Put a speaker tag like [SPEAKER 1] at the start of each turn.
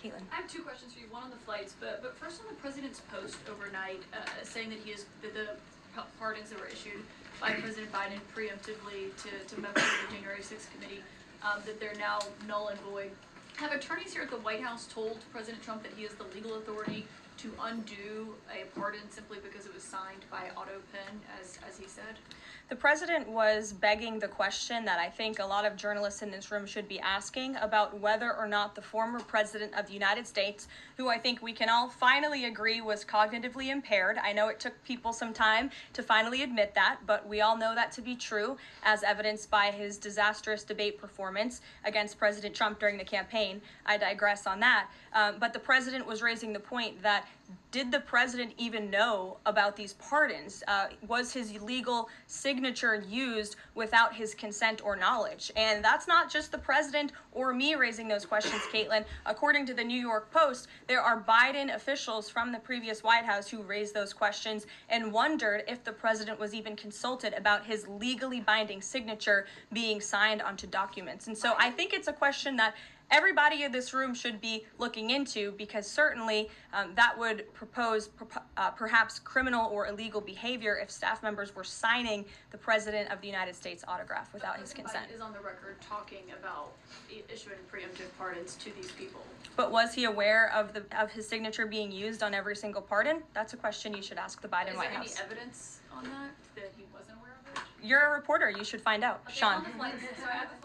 [SPEAKER 1] Caitlin.
[SPEAKER 2] I have two questions for you. One on the flights, but first on the president's post overnight, saying that the pardons that were issued by President Biden preemptively to members of the January 6th committee, that they're now null and void. Have attorneys here at the White House told President Trump that he has the legal authority to undo a pardon simply because it was signed by autopen, as he said?
[SPEAKER 1] The president was begging the question that I think a lot of journalists in this room should be asking about whether or not the former president of the United States, who I think we can all finally agree was cognitively impaired. I know it took people some time to finally admit that, but we all know that to be true, as evidenced by his disastrous debate performance against President Trump during the campaign. I digress on that. But the president was raising the point that did the president even know about these pardons? Was his legal signature used without his consent or knowledge? And that's not just the president or me raising those questions, Caitlin. According to the New York Post, there are Biden officials from the previous White House who raised those questions and wondered if the president was even consulted about his legally binding signature being signed onto documents. And so I think it's a question that everybody in this room should be looking into, because certainly that would propose perhaps criminal or illegal behavior if staff members were signing the President of the United States autograph without his consent.
[SPEAKER 2] Biden is on the record talking about issuing preemptive pardons to these people.
[SPEAKER 1] But was he aware of his signature being used on every single pardon? That's a question you should ask the Biden White House.
[SPEAKER 2] Is there any evidence on that he wasn't aware of it?
[SPEAKER 1] You're a reporter. You should find out.
[SPEAKER 2] Okay,
[SPEAKER 1] Sean.
[SPEAKER 2] on the flights, so I have a